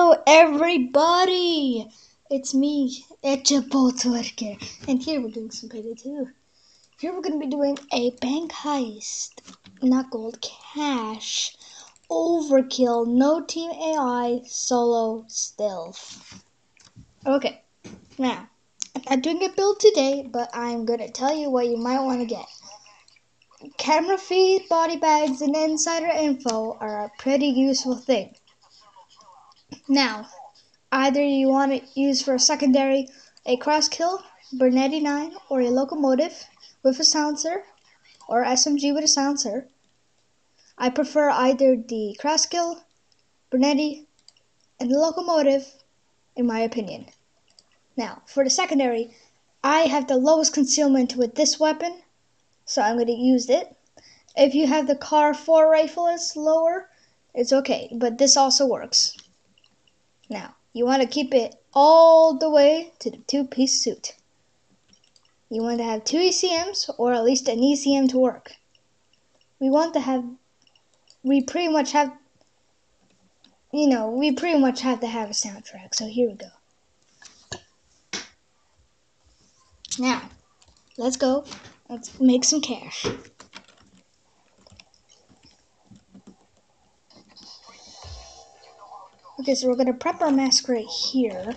Hello everybody! It's me, Worker, and here we're doing some Payday 2. Here we're going to be doing a bank heist, not gold, cash, overkill, no team AI, solo stealth. Okay, now, I'm not doing a build today, but I'm going to tell you what you might want to get. Camera feed, body bags, and insider info are a pretty useful thing. Now, either you want to use for a secondary a crosskill, Bernetti 9, or a locomotive with a silencer, or SMG with a silencer. I prefer either the crosskill, Bernetti, and the locomotive, in my opinion. Now, for the secondary, I have the lowest concealment with this weapon, so I'm going to use it. If you have the CAR 4 rifle as lower, it's okay, but this also works. Now, you want to keep it all the way to the two-piece suit. You want to have 2 ECMs, or at least an ECM to work. We pretty much have to have a soundtrack, so here we go. Now, let's go. Let's make some cash. Okay, so we're going to prep our mask right here.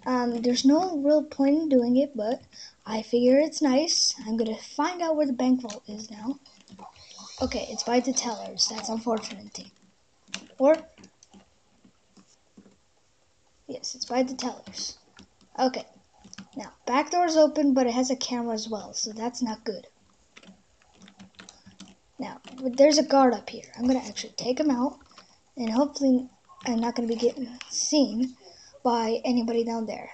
There's no real point in doing it, but I figure it's nice. I'm going to find out where the bank vault is now. Okay, it's by the tellers. That's unfortunate. Or, yes, it's by the tellers. Okay, now, back door's open, but it has a camera as well, so that's not good. Now, there's a guard up here. I'm going to actually take him out, and hopefully I'm not going to be getting seen by anybody down there.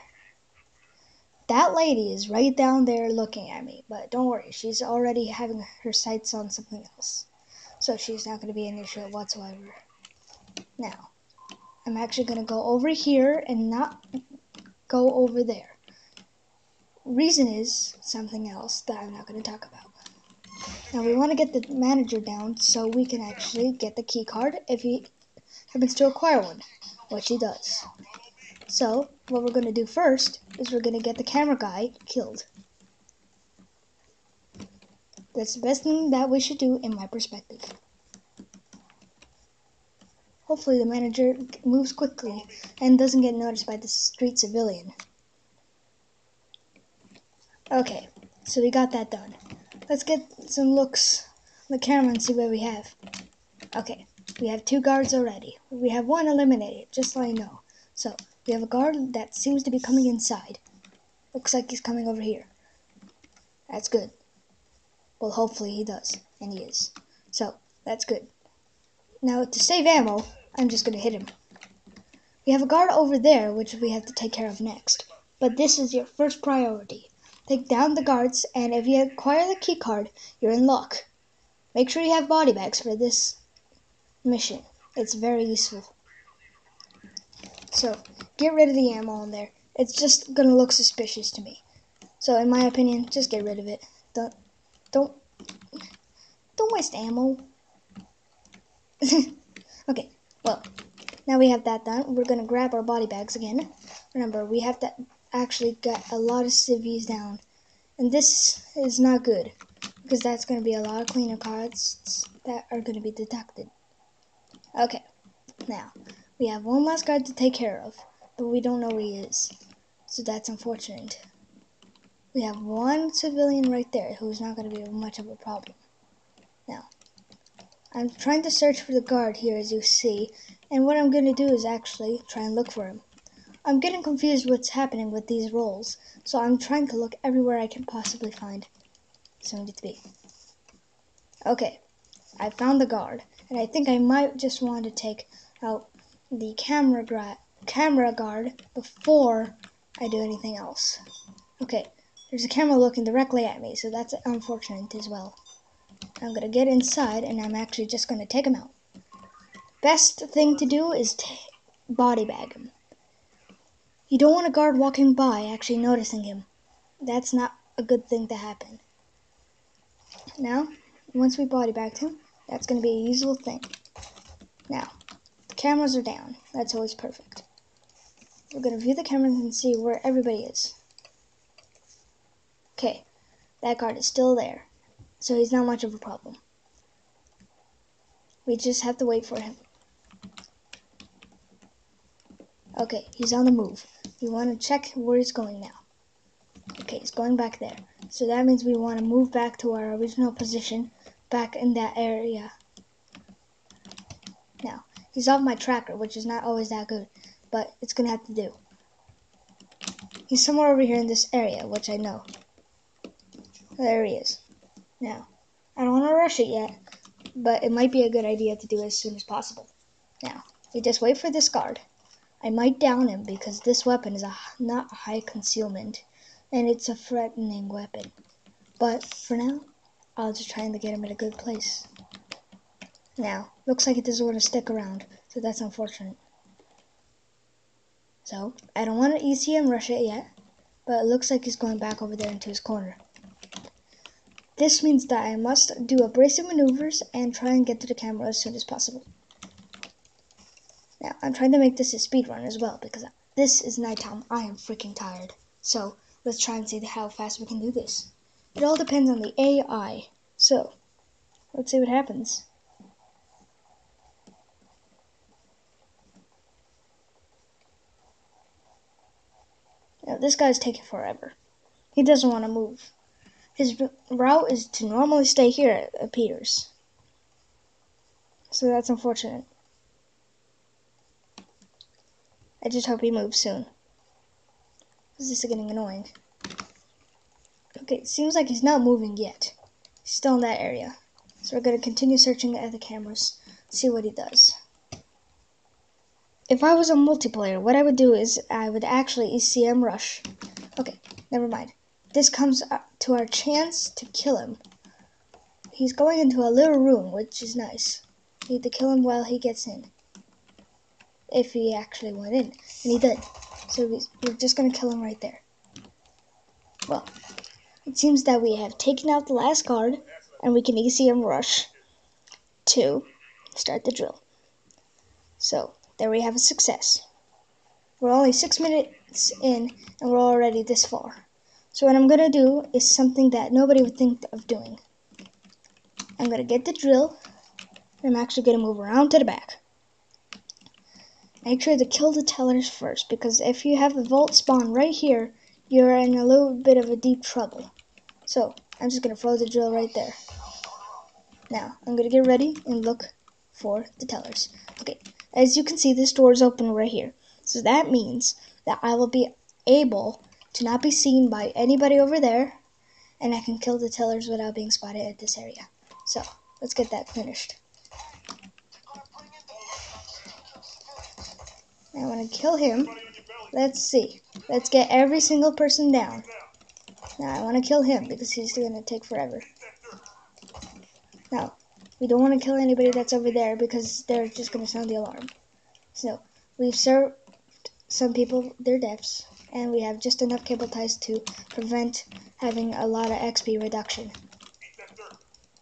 That lady is right down there looking at me, but don't worry, she's already having her sights on something else, so she's not going to be an issue whatsoever. Now, I'm actually going to go over here and not go over there. Reason is something else that I'm not going to talk about. Now, we want to get the manager down so we can actually get the key card if he happens to acquire one, which he does. So, what we're going to do first is we're going to get the camera guy killed. That's the best thing that we should do in my perspective. Hopefully the manager moves quickly and doesn't get noticed by the street civilian. Okay, so we got that done. Let's get some looks on the camera and see what we have. Okay, we have 2 guards already. We have 1 eliminated, just so I know. So, we have a guard that seems to be coming inside. Looks like he's coming over here. That's good. Well, hopefully he does, and he is. So, that's good. Now, to save ammo, I'm just going to hit him. We have a guard over there, which we have to take care of next. But this is your first priority. Take down the guards, and if you acquire the key card, you're in luck. Make sure you have body bags for this mission. It's very useful. So, get rid of the ammo in there. It's just gonna look suspicious to me. So, in my opinion, just get rid of it. Don't waste ammo. Okay, well, now we have that done. We're gonna grab our body bags again. Remember, we have to actually get a lot of civvies down. And this is not good, because that's going to be a lot of cleaner cards that are going to be deducted. Okay, now, we have 1 last guard to take care of, but we don't know where he is. So that's unfortunate. We have 1 civilian right there who's not going to be much of a problem. Now, I'm trying to search for the guard here, as you see, and what I'm going to do is actually try and look for him. I'm getting confused what's happening with these roles, so I'm trying to look everywhere I can possibly find somebody to be. Okay, I found the guard, and I think I might just want to take out the camera guard before I do anything else. Okay, there's a camera looking directly at me, so that's unfortunate as well. I'm going to get inside, and I'm actually just going to take him out. Best thing to do is body bag him. You don't want a guard walking by actually noticing him. That's not a good thing to happen. Now, once we body bagged him, that's going to be a useful thing. Now, the cameras are down. That's always perfect. we're going to view the cameras and see where everybody is. Okay, that guard is still there, so he's not much of a problem. We just have to wait for him. Okay, he's on the move. We want to check where he's going now. Okay, he's going back there. So that means we want to move back to our original position, back in that area. Now, he's off my tracker, which is not always that good, but it's going to have to do. He's somewhere over here in this area, which I know. There he is. Now, I don't want to rush it yet, but it might be a good idea to do it as soon as possible. Now, we just wait for this guard. I might down him because this weapon is not a high concealment, and it's a threatening weapon. But for now, I'll just try and get him in a good place. Now, looks like he doesn't want to stick around, so that's unfortunate. So, I don't want to ECM rush it yet, but it looks like he's going back over there into his corner. This means that I must do abrasive maneuvers and try and get to the camera as soon as possible. Now, I'm trying to make this a speed run as well, because this is nighttime. I am freaking tired. So, let's try and see how fast we can do this. It all depends on the AI. So, let's see what happens. Now, this guy's taking forever. He doesn't want to move. His route is to normally stay here, it appears. So that's unfortunate. I just hope he moves soon. This is getting annoying. Okay, it seems like he's not moving yet. He's still in that area. So we're going to continue searching at the cameras, see what he does. If I was a multiplayer, what I would do is I would actually ECM rush. Okay, never mind. This comes to our chance to kill him. He's going into a little room, which is nice. We need to kill him while he gets in. If he actually went in. And he did. So we're just going to kill him right there. Well, it seems that we have taken out the last guard, and we can ECM rush to start the drill. So, there we have a success. We're only 6 minutes in, and we're already this far. So what I'm going to do is something that nobody would think of doing. I'm going to get the drill, and I'm actually going to move around to the back. Make sure to kill the tellers first, because if you have the vault spawn right here, you're in a little bit of a deep trouble. So, I'm just going to throw the drill right there. Now, I'm going to get ready and look for the tellers. Okay, as you can see, this door is open right here. So that means that I will be able to not be seen by anybody over there, and I can kill the tellers without being spotted at this area. So, let's get that finished. I want to kill him. Let's see. Let's get every single person down. Now, I want to kill him because he's going to take forever. Now, we don't want to kill anybody that's over there because they're just going to sound the alarm. So, we've served some people their deaths, and we have just enough cable ties to prevent having a lot of XP reduction.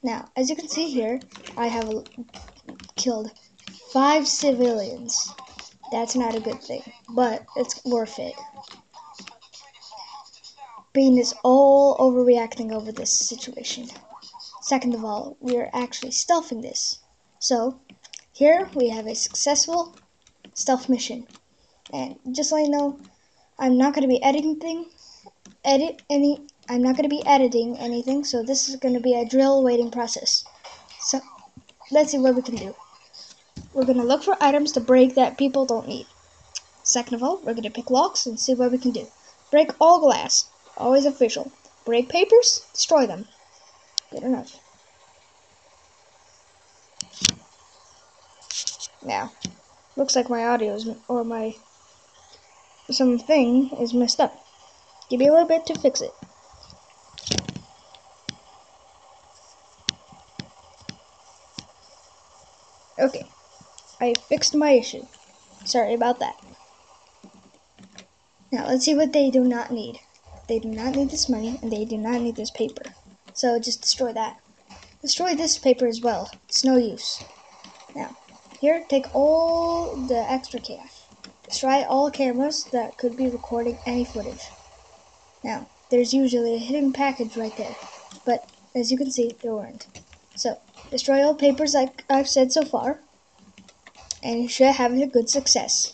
Now, as you can see here, I have killed 5 civilians. That's not a good thing, but it's worth it. Bean is all overreacting over this situation. Second of all, we're actually stealthing this. So, here we have a successful stealth mission. And just so you know, I'm not going to be editing anything, so this is going to be a drill waiting process. So, let's see what we can do. We're going to look for items to break that people don't need. Second of all, we're going to pick locks and see what we can do. Break all glass. Always official. Break papers, destroy them. Good enough. Now, looks like my audio is, or my something is messed up. Give me a little bit to fix it. Okay, I fixed my issue. Sorry about that. Now, let's see what they do not need. They do not need this money, and they do not need this paper. So, just destroy that. Destroy this paper as well. It's no use. Now, here, take all the extra cash. Try all cameras that could be recording any footage. Now, there's usually a hidden package right there, but as you can see, there weren't. So, destroy all papers like I've said so far, and you should have a good success,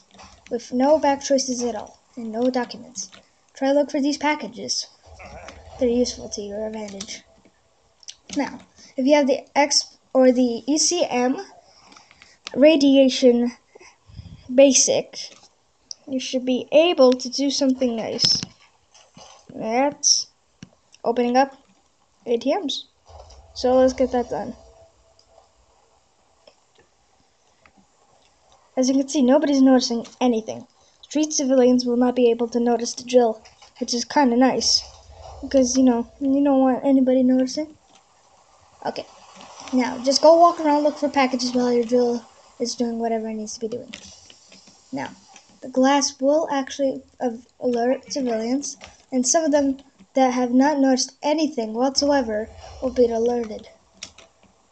with no back choices at all, and no documents. Try to look for these packages. They're useful to your advantage. Now, if you have the X or the ECM radiation basic, you should be able to do something nice. That's opening up ATMs. So let's get that done. As you can see, nobody's noticing anything. Street civilians will not be able to notice the drill, which is kind of nice. Because, you don't want anybody noticing. Okay, now just go walk around, look for packages while your drill is doing whatever it needs to be doing. Now, the glass will actually alert civilians, and some of them that have not noticed anything whatsoever will be alerted.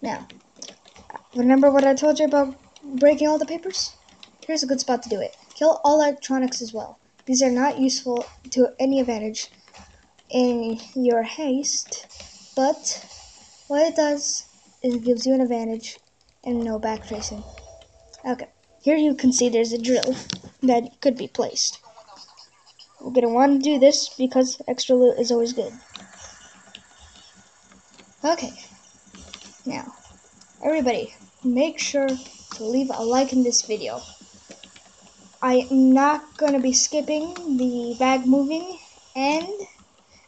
Now, remember what I told you about breaking all the papers? Here's a good spot to do it. Kill all electronics as well. These are not useful to any advantage in your heist, but what it does is it gives you an advantage and no backtracing. Okay, here you can see there's a drill that could be placed. We're going to want to do this because extra loot is always good. Okay, now, everybody, make sure to leave a like in this video. I am not going to be skipping the bag moving and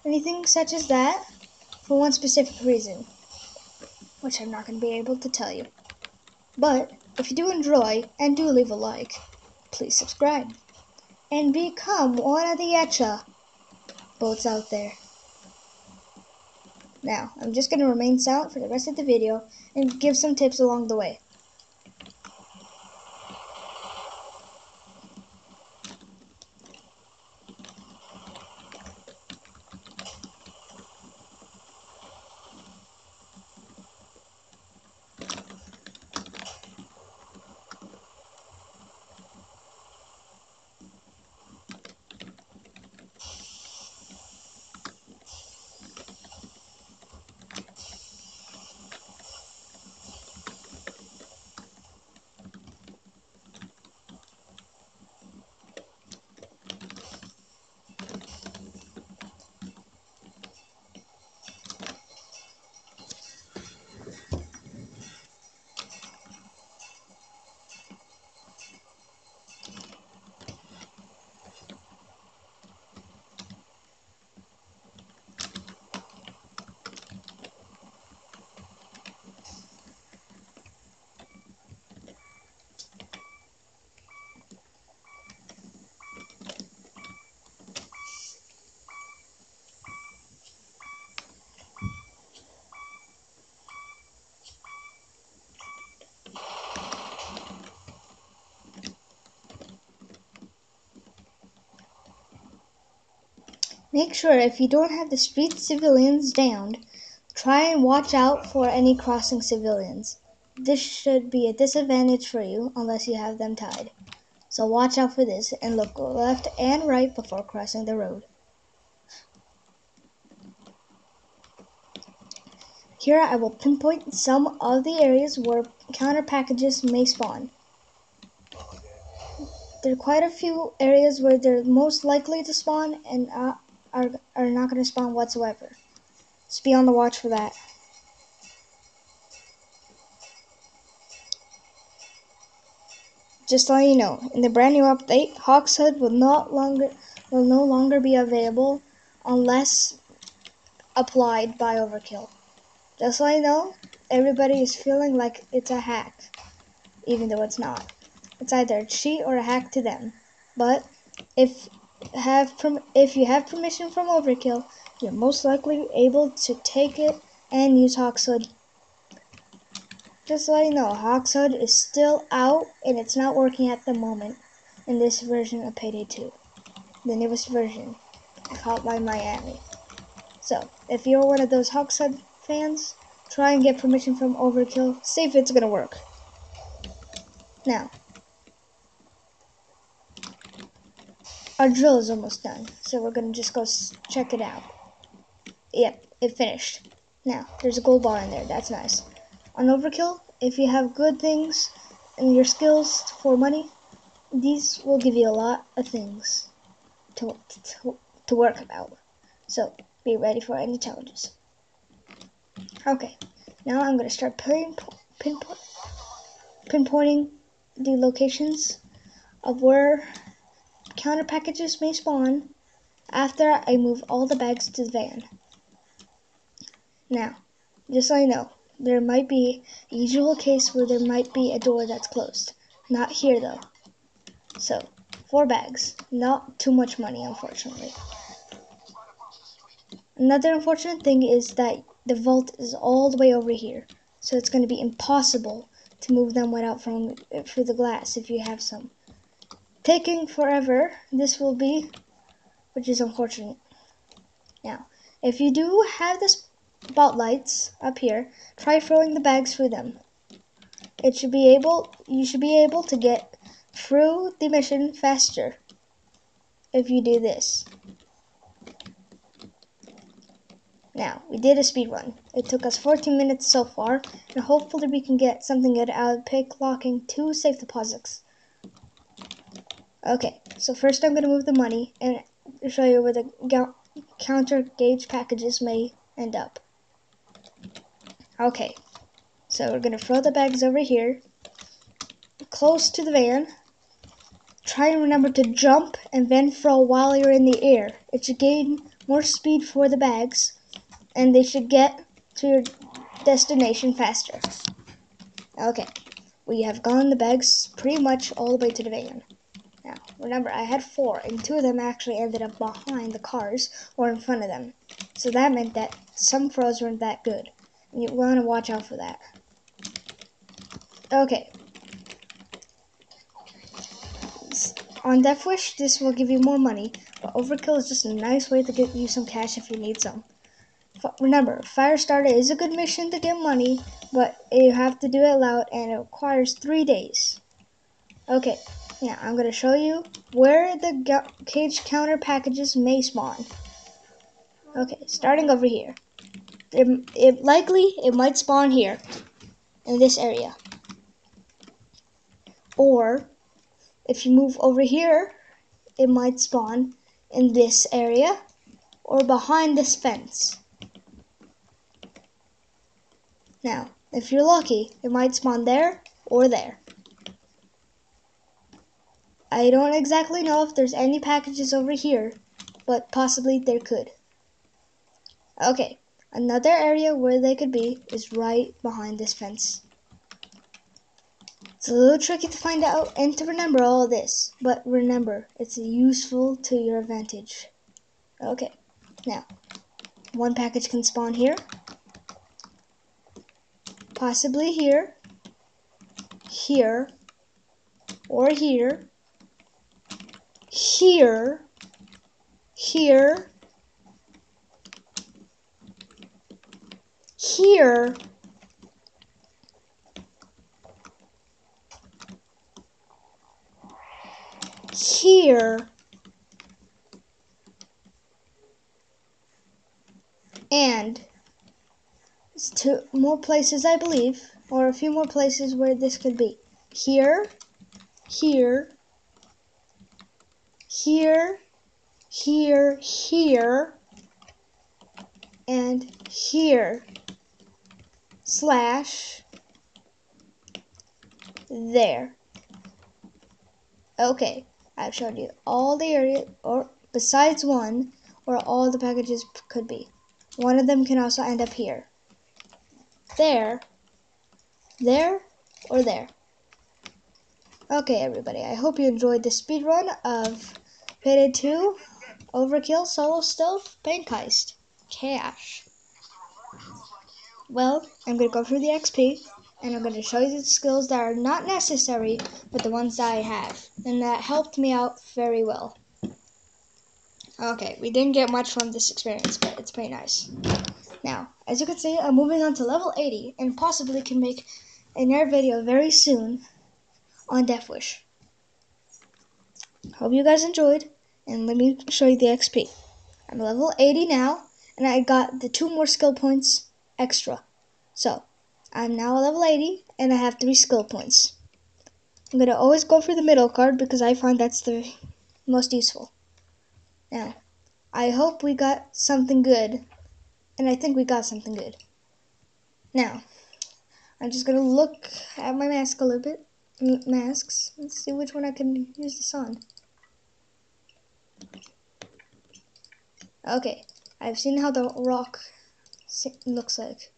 anything such as that for one specific reason, which I'm not going to be able to tell you. But if you do enjoy and do leave a like, please subscribe and become one of the Etcha boats out there. Now, I'm just going to remain silent for the rest of the video and give some tips along the way. Make sure if you don't have the street civilians downed, try and watch out for any crossing civilians. This should be a disadvantage for you unless you have them tied. So watch out for this and look left and right before crossing the road. Here I will pinpoint some of the areas where counter packages may spawn. There are quite a few areas where they're most likely to spawn and are not going to spawn whatsoever. Just be on the watch for that. Just to let you know, in the brand new update, Hawk's Hood will no longer be available unless applied by overkill. Just to let you know, everybody is feeling like it's a hack, even though it's not. It's either a cheat or a hack to them. But if you have permission from overkill, you're most likely able to take it and use Hawk's Hood. Just to let you know, Hawk's Hood is still out and it's not working at the moment in this version of Payday 2. The newest version, called by Miami. So, if you're one of those Hawk's Hood fans, try and get permission from overkill, see if it's gonna work. Now, our drill is almost done, so we're gonna just go check it out. Yep, it finished. Now, there's a gold bar in there, that's nice. On overkill, if you have good things and your skills for money, these will give you a lot of things to work about. So, be ready for any challenges. Okay, now I'm gonna start pinpointing the locations of where counter packages may spawn after I move all the bags to the van. Now, just so you know, there might be a usual case where there might be a door that's closed. Not here though. So, 4 bags. Not too much money, unfortunately. Another unfortunate thing is that the vault is all the way over here. So it's going to be impossible to move them without through the glass if you have some. Taking forever, this will be, which is unfortunate. Now, if you do have the spotlights up here, try throwing the bags through them. You should be able to get through the mission faster if you do this. Now, we did a speed run. It took us 14 minutes so far, and hopefully we can get something good out of picklocking 2 safe deposits. Okay, so first I'm going to move the money and show you where the counter gauge packages may end up. Okay, so we're going to throw the bags over here, close to the van. Try and remember to jump and then throw while you're in the air. It should gain more speed for the bags, and they should get to your destination faster. Okay, we have gone the bags pretty much all the way to the van. Now, remember, I had 4, and 2 of them actually ended up behind the cars or in front of them. So that meant that some throws weren't that good, and you want to watch out for that. Okay. On Death Wish, this will give you more money, but Overkill is just a nice way to get you some cash if you need some. Remember, Firestarter is a good mission to get money, but you have to do it loud, and it requires 3 days. Okay, now I'm going to show you where the cage counter packages may spawn. Okay, starting over here. It might spawn here, in this area. Or, if you move over here, it might spawn in this area, or behind this fence. Now, if you're lucky, it might spawn there, or there. I don't exactly know if there's any packages over here, but possibly there could. Okay, another area where they could be is right behind this fence. It's a little tricky to find out and to remember all of this, but remember, it's useful to your advantage. Okay, now, 1 package can spawn here, possibly here, here, or here, here, here, here, here, and 2 more places, I believe, or a few more places where this could be. Here, here, here, here, here, and here, slash, there. Okay, I've showed you all the area, or besides 1, where all the packages could be. 1 of them can also end up here. There, there, or there. Okay, everybody, I hope you enjoyed the speedrun of Payday 2, Overkill, Solo Stealth, Bank Heist, Cash. Well, I'm going to go through the XP, and I'm going to show you the skills that are not necessary, but the ones that I have, and that helped me out very well. Okay, we didn't get much from this experience, but it's pretty nice. Now, as you can see, I'm moving on to level 80, and possibly can make another video very soon on Death Wish. Hope you guys enjoyed, And let me show you the XP. I'm level 80 now, and I got the 2 more skill points extra. So, I'm now level 80, and I have 3 skill points. I'm going to always go for the middle card because I find that's the most useful. Now, I hope we got something good, and I think we got something good. Now, I'm just going to look at my mask a little bit. Masks. Let's see which one I can use this on. Okay, I've seen how the rock looks like.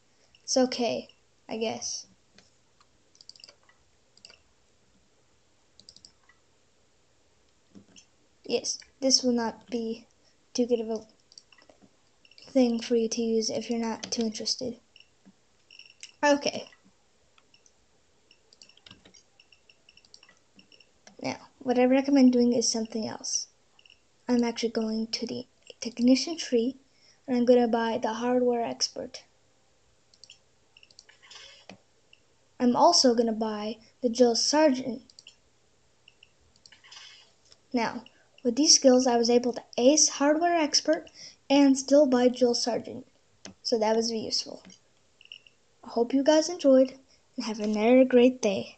It's okay, I guess. Yes, this will not be too good of a thing for you to use if you're not too interested. Okay. Now, what I recommend doing is something else. I'm actually going to the technician tree, and I'm going to buy the hardware expert. I'm also going to buy the drill sergeant. Now, with these skills, I was able to ace hardware expert and still buy drill sergeant. So that was useful. I hope you guys enjoyed and have another great day.